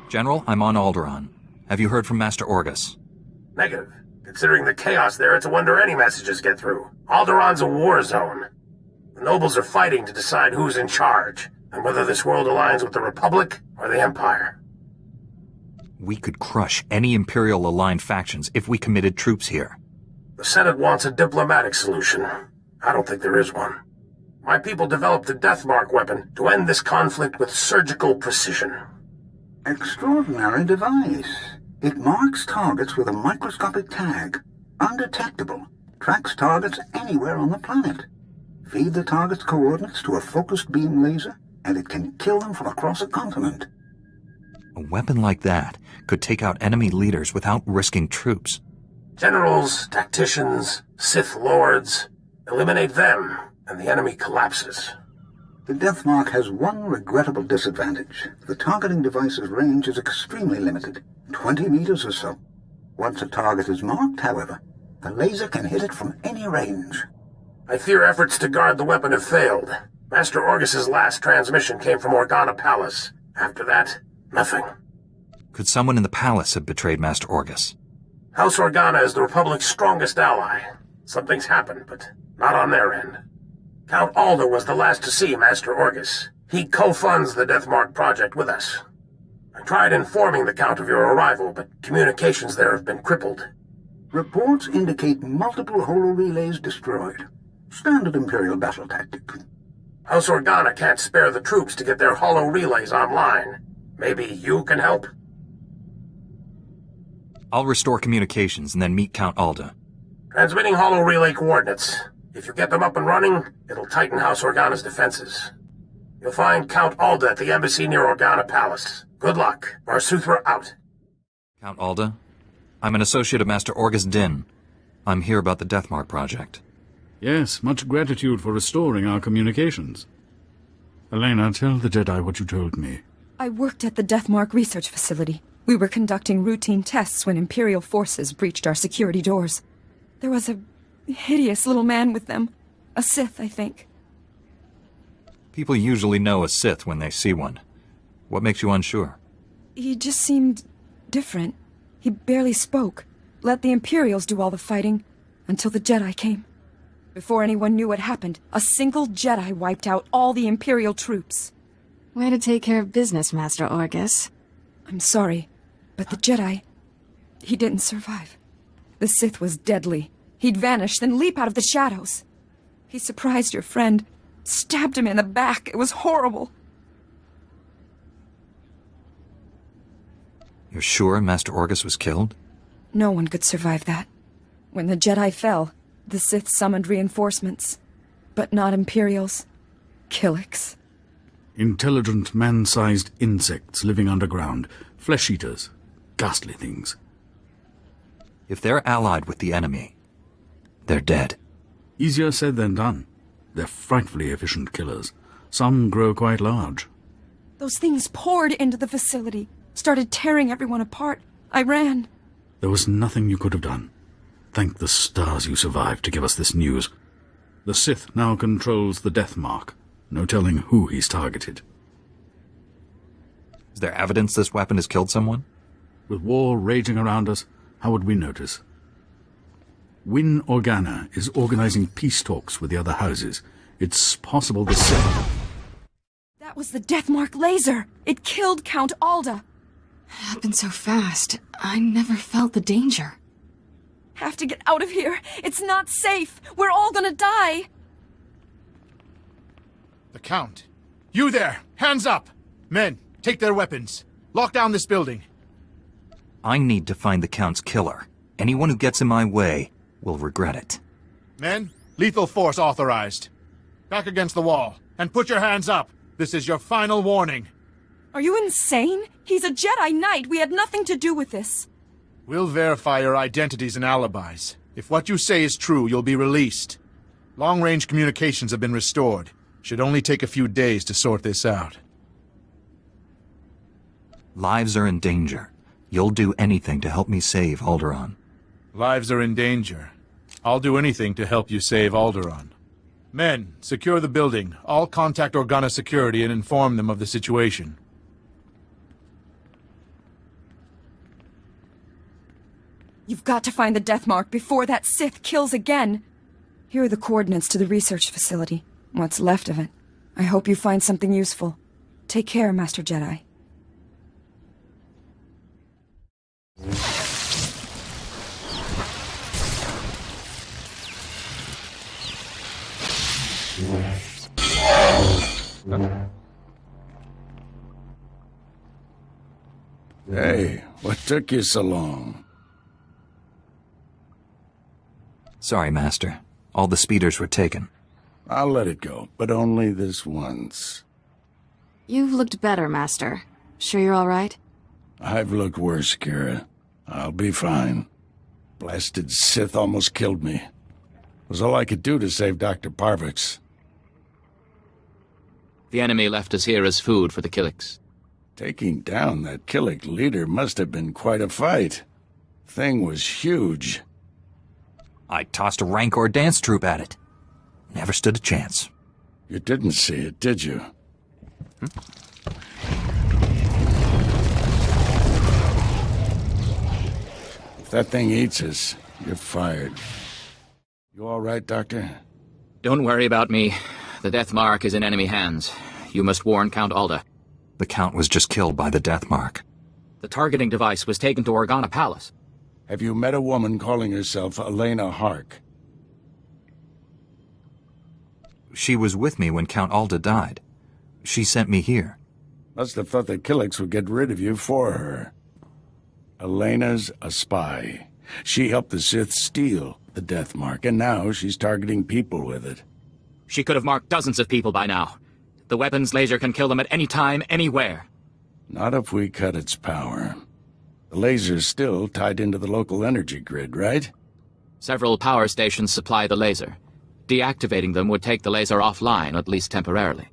General, I'm on Alderaan. Have you heard from Master Orgus? Negative. Considering the chaos there, it's a wonder any messages get through. Alderaan's a war zone. The nobles are fighting to decide who's in charge, and whether this world aligns with the Republic or the Empire. We could crush any Imperial-aligned factions if we committed troops here. The Senate wants a diplomatic solution. I don't think there is one. My people developed a Deathmark weapon to end this conflict with surgical precision. Extraordinary device. It marks targets with a microscopic tag. Undetectable. Tracks targets anywhere on the planet. Feed the target's coordinates to a focused beam laser, and it can kill them from across a continent. A weapon like that could take out enemy leaders without risking troops. Generals, tacticians, Sith lords. Eliminate them, and the enemy collapses. The Deathmark has one regrettable disadvantage. The targeting device's range is extremely limited, 20 meters or so. Once a target is marked, however, the laser can hit it from any range. I fear efforts to guard the weapon have failed. Master Orgus's last transmission came from Organa Palace. After that, nothing. Could someone in the palace have betrayed Master Orgus? House Organa is the Republic's strongest ally. Something's happened, but not on their end. Count Alder was the last to see Master Orgus. He co-funds the Deathmark project with us. I tried informing the Count of your arrival, but communications there have been crippled. Reports indicate multiple holo-relays destroyed. Standard Imperial battle tactic. House Organa can't spare the troops to get their holo-relays online. Maybe you can help? I'll restore communications and then meet Count Alda. Transmitting holo-relay coordinates. If you get them up and running, it'll tighten House Organa's defenses. You'll find Count Alda at the embassy near Organa Palace. Good luck. Marsuthra out. Count Alda, I'm an associate of Master Orgus Din. I'm here about the Deathmark project. Yes, much gratitude for restoring our communications. Elena, tell the Jedi what you told me. I worked at the Deathmark research facility. We were conducting routine tests when Imperial forces breached our security doors. There was a hideous little man with them. A Sith, I think. People usually know a Sith when they see one. What makes you unsure? He just seemed different. He barely spoke. Let the Imperials do all the fighting until the Jedi came. Before anyone knew what happened, a single Jedi wiped out all the Imperial troops. Way to take care of business, Master Orgus. I'm sorry, but the Jedi, he didn't survive. The Sith was deadly. He'd vanish, then leap out of the shadows. He surprised your friend, stabbed him in the back. It was horrible. You're sure Master Orgus was killed? No one could survive that. When the Jedi fell, the Sith summoned reinforcements. But not Imperials. Killiks. Intelligent, man-sized insects living underground. Flesh-eaters. Ghastly things. If they're allied with the enemy, they're dead. Easier said than done. They're frightfully efficient killers. Some grow quite large. Those things poured into the facility, started tearing everyone apart. I ran. There was nothing you could have done. Thank the stars you survived to give us this news. The Sith now controls the Deathmark. No telling who he's targeted. Is there evidence this weapon has killed someone? With war raging around us, how would we notice? Win Organa is organizing peace talks with the other houses. It's possible the Sith... That was the Deathmark laser! It killed Count Alda! It happened so fast. I never felt the danger. Have to get out of here! It's not safe! We're all gonna die! The Count. You there! Hands up! Men, take their weapons. Lock down this building. I need to find the Count's killer. Anyone who gets in my way will regret it. Men, lethal force authorized. Back against the wall. And put your hands up. This is your final warning. Are you insane? He's a Jedi Knight. We had nothing to do with this. We'll verify your identities and alibis. If what you say is true, you'll be released. Long-range communications have been restored. Should only take a few days to sort this out. Lives are in danger. You'll do anything to help me save Alderaan. Lives are in danger. I'll do anything to help you save Alderaan. Men, secure the building. All contact Organa security and inform them of the situation. You've got to find the death mark before that Sith kills again. Here are the coordinates to the research facility. What's left of it. I hope you find something useful. Take care, Master Jedi. Hey, what took you so long? Sorry, Master. All the speeders were taken. I'll let it go, but only this once. You've looked better, Master. Sure you're all right? I've looked worse, Kira. I'll be fine. Blasted Sith almost killed me. It was all I could do to save Dr. Parvix. The enemy left us here as food for the Killiks. Taking down that Killik leader must have been quite a fight. Thing was huge. I tossed a Rancor dance troupe at it. Never stood a chance. You didn't see it, did you? If that thing eats us, you're fired. You all right, Doctor? Don't worry about me. The death mark is in enemy hands. You must warn Count Alda. The Count was just killed by the death mark. The targeting device was taken to Organa Palace. Have you met a woman calling herself Elena Hark? She was with me when Count Alda died. She sent me here. Must have thought the Killiks would get rid of you for her. Elena's a spy. She helped the Sith steal the death mark, and now she's targeting people with it. She could have marked dozens of people by now. The weapon's laser can kill them at any time, anywhere. Not if we cut its power. The laser's still tied into the local energy grid, right? Several power stations supply the laser. Deactivating them would take the laser offline, at least temporarily.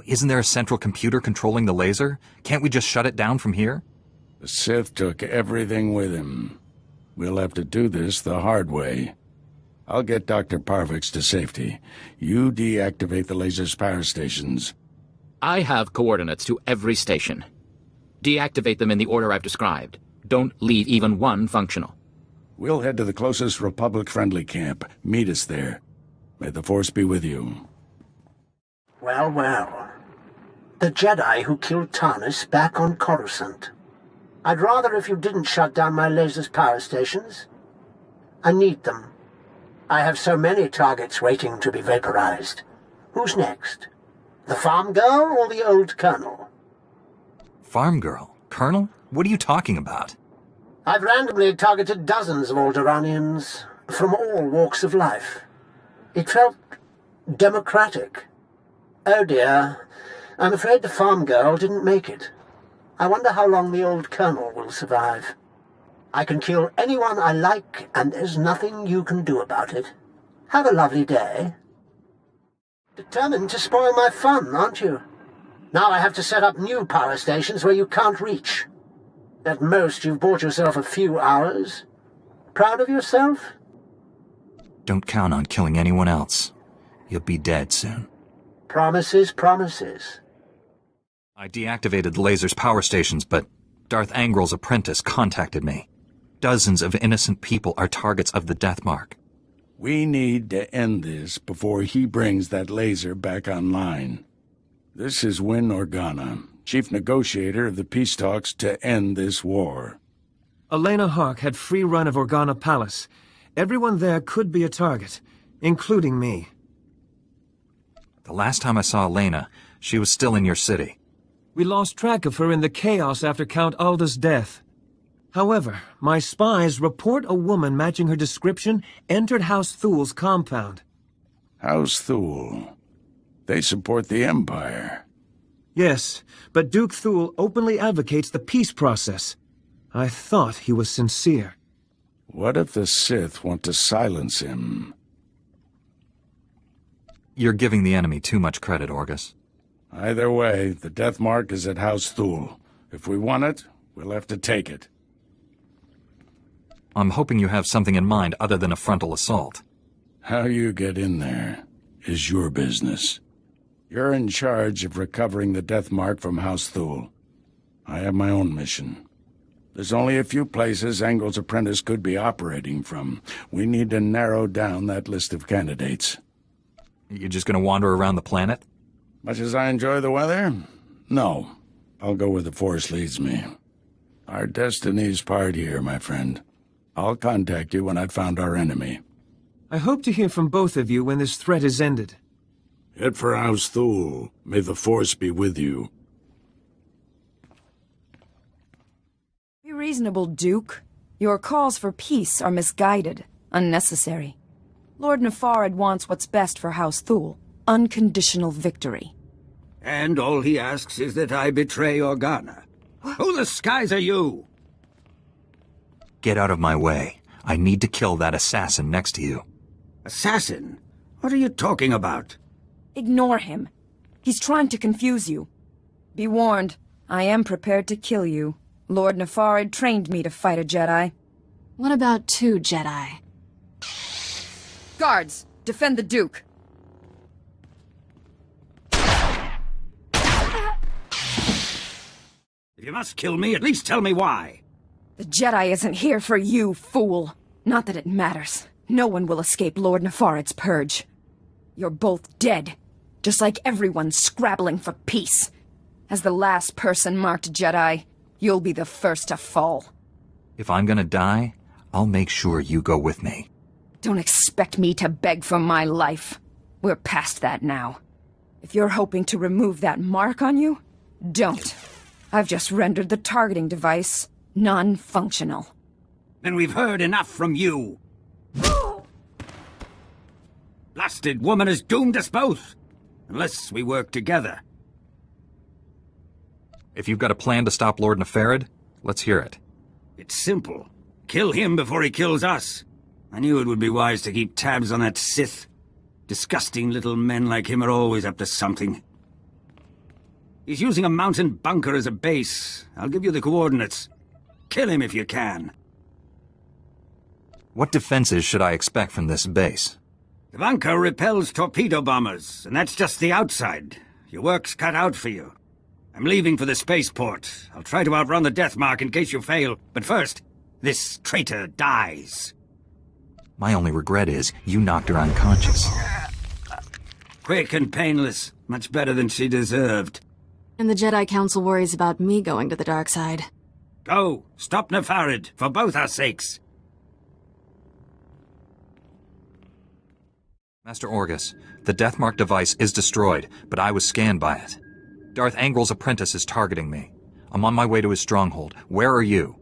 Isn't there a central computer controlling the laser? Can't we just shut it down from here? The Sith took everything with him. We'll have to do this the hard way. I'll get Dr. Parvix to safety. You deactivate the laser's power stations. I have coordinates to every station. Deactivate them in the order I've described. Don't leave even one functional. We'll head to the closest Republic-friendly camp. Meet us there. May the Force be with you. Well, well. The Jedi who killed Tarnus back on Coruscant. I'd rather if you didn't shut down my laser's power stations. I need them. I have so many targets waiting to be vaporized. Who's next? The farm girl or the old colonel? Farm girl? Colonel? What are you talking about? I've randomly targeted dozens of Alderaanians from all walks of life. It felt democratic. Oh dear, I'm afraid the farm girl didn't make it. I wonder how long the old colonel will survive. I can kill anyone I like, and there's nothing you can do about it. Have a lovely day. Determined to spoil my fun, aren't you? Now I have to set up new power stations where you can't reach. At most, you've bought yourself a few hours. Proud of yourself? Don't count on killing anyone else. You'll be dead soon. Promises, promises. I deactivated the laser's power stations, but Darth Angrel's apprentice contacted me. Dozens of innocent people are targets of the death mark. We need to end this before he brings that laser back online. This is Win Organa, chief negotiator of the peace talks to end this war. Elena Hark had free run of Organa Palace. Everyone there could be a target, including me. The last time I saw Elena, she was still in your city. We lost track of her in the chaos after Count Alda's death. However, my spies report a woman matching her description entered House Thul's compound. House Thul. They support the Empire. Yes, but Duke Thul openly advocates the peace process. I thought he was sincere. What if the Sith want to silence him? You're giving the enemy too much credit, Orgus. Either way, the death mark is at House Thul. If we want it, we'll have to take it. I'm hoping you have something in mind other than a frontal assault. How you get in there is your business. You're in charge of recovering the death mark from House Thul. I have my own mission. There's only a few places Angle's apprentice could be operating from. We need to narrow down that list of candidates. You just gonna wander around the planet? Much as I enjoy the weather, no. I'll go where the Force leads me. Our destiny's part here, my friend. I'll contact you when I've found our enemy. I hope to hear from both of you when this threat is ended. Head for House Thule. May the Force be with you. Be reasonable, Duke. Your calls for peace are misguided, unnecessary. Lord Nefarid wants what's best for House Thule. Unconditional victory. And all he asks is that I betray Organa. Who the skies are you? Get out of my way. I need to kill that assassin next to you. Assassin? What are you talking about? Ignore him. He's trying to confuse you. Be warned, I am prepared to kill you. Lord Nefarid trained me to fight a Jedi. What about 2 Jedi? Guards, defend the Duke. If you must kill me, at least tell me why. The Jedi isn't here for you, fool. Not that it matters. No one will escape Lord Nefarid's purge. You're both dead, just like everyone scrabbling for peace. As the last person marked Jedi, you'll be the first to fall. If I'm gonna die, I'll make sure you go with me. Don't expect me to beg for my life. We're past that now. If you're hoping to remove that mark on you, don't. I've just rendered the targeting device non-functional. Then we've heard enough from you. Blasted woman has doomed us both. Unless we work together. If you've got a plan to stop Lord Nefarid, let's hear it. It's simple. Kill him before he kills us. I knew it would be wise to keep tabs on that Sith. Disgusting little men like him are always up to something. He's using a mountain bunker as a base. I'll give you the coordinates. Kill him if you can. What defenses should I expect from this base? The bunker repels torpedo bombers, and that's just the outside. Your work's cut out for you. I'm leaving for the spaceport. I'll try to outrun the death mark in case you fail. But first, this traitor dies. My only regret is you knocked her unconscious. Quick and painless. Much better than she deserved. And the Jedi Council worries about me going to the dark side. Go! Stop Nefarid, for both our sakes! Master Orgus, the Deathmark device is destroyed, but I was scanned by it. Darth Angrel's apprentice is targeting me. I'm on my way to his stronghold. Where are you?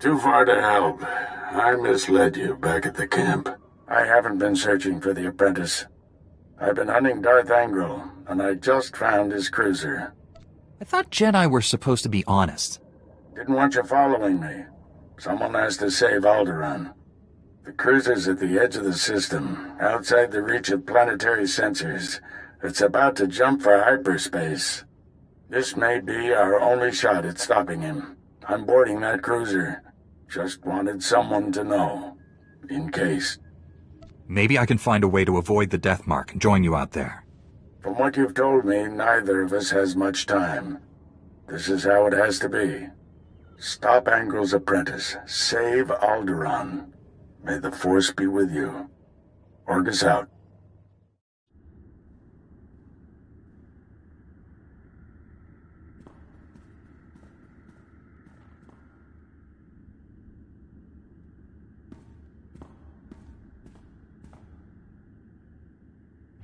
Too far to help. I misled you back at the camp. I haven't been searching for the apprentice. I've been hunting Darth Angrel, and I just found his cruiser. I thought Jedi were supposed to be honest. Didn't want you following me. Someone has to save Alderaan. The cruiser's at the edge of the system, outside the reach of planetary sensors. It's about to jump for hyperspace. This may be our only shot at stopping him. I'm boarding that cruiser. Just wanted someone to know. In case. Maybe I can find a way to avoid the Deathmark and join you out there. From what you've told me, neither of us has much time. This is how it has to be. Stop Angrel's apprentice. Save Alderaan. May the Force be with you. Orgus out.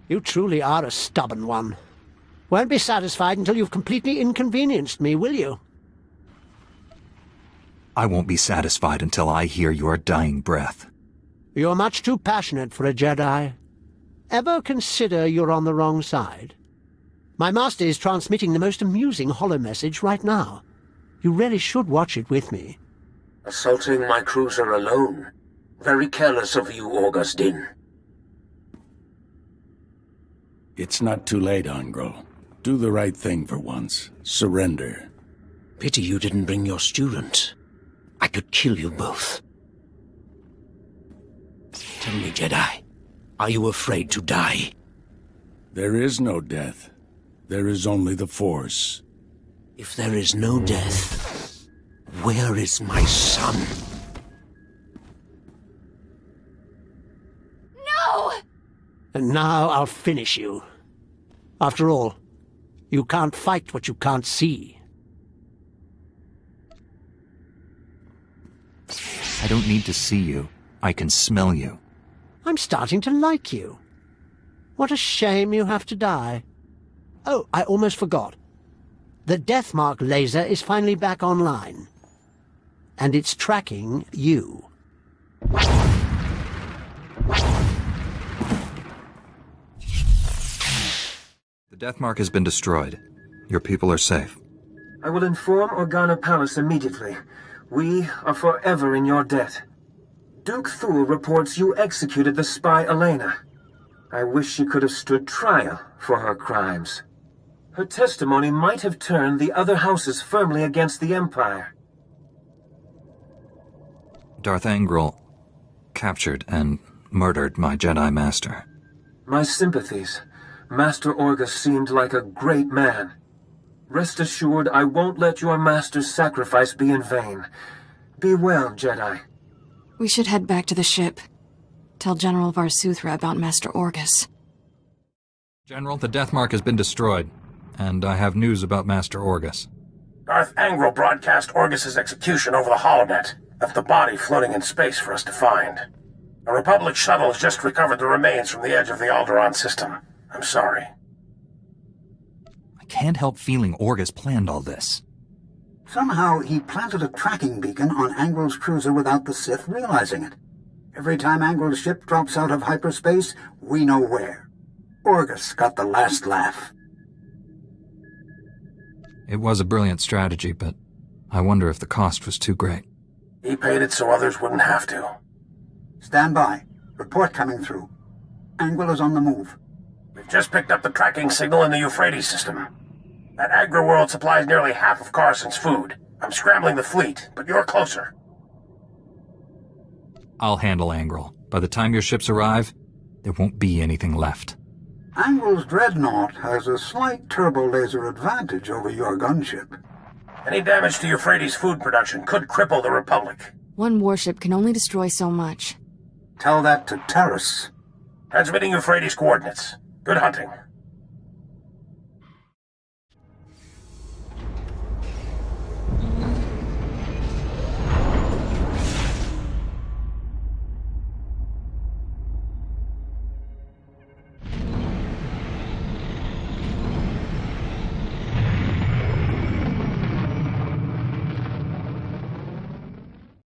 You truly are a stubborn one. Won't be satisfied until you've completely inconvenienced me, will you? I won't be satisfied until I hear your dying breath. You're much too passionate for a Jedi. Ever consider you're on the wrong side? My master is transmitting the most amusing holo-message right now. You really should watch it with me. Assaulting my cruiser alone. Very careless of you, Orgus Din. It's not too late, Angrel. Do the right thing for once. Surrender. Pity you didn't bring your student. I could kill you both. Tell me, Jedi, are you afraid to die? There is no death. There is only the Force. If there is no death, Where is my son? No! And now I'll finish you. After all, you can't fight what you can't see. I don't need to see you. I can smell you. I'm starting to like you. What a shame you have to die. Oh, I almost forgot. The Deathmark laser is finally back online. And it's tracking you. The Deathmark has been destroyed. Your people are safe. I will inform Organa Palace immediately. We are forever in your debt. Duke Thule reports you executed the spy Elena. I wish she could have stood trial for her crimes. Her testimony might have turned the other houses firmly against the Empire. Darth Angral captured and murdered my Jedi Master. My sympathies. Master Orgus seemed like a great man. Rest assured, I won't let your master's sacrifice be in vain. Be well, Jedi. We should head back to the ship. Tell General Varsuthra about Master Orgus. General, the Deathmark has been destroyed, and I have news about Master Orgus. Darth Angral broadcast Orgus's execution over the holonet, left the body floating in space for us to find. A Republic shuttle has just recovered the remains from the edge of the Alderaan system. I'm sorry. I can't help feeling Orgus planned all this. Somehow he planted a tracking beacon on Angral's cruiser without the Sith realizing it. Every time Angral's ship drops out of hyperspace, we know where. Orgus got the last laugh. It was a brilliant strategy, but I wonder if the cost was too great. He paid it so others wouldn't have to. Stand by. Report coming through. Angral is on the move. We've just picked up the tracking signal in the Euphrates system. That agri-world supplies nearly half of Carson's food. I'm scrambling the fleet, but you're closer. I'll handle Angral. By the time your ships arrive, there won't be anything left. Angral's dreadnought has a slight turbo-laser advantage over your gunship. Any damage to Euphrates' food production could cripple the Republic. One warship can only destroy so much. Tell that to Terrace. Transmitting Euphrates coordinates. Good hunting.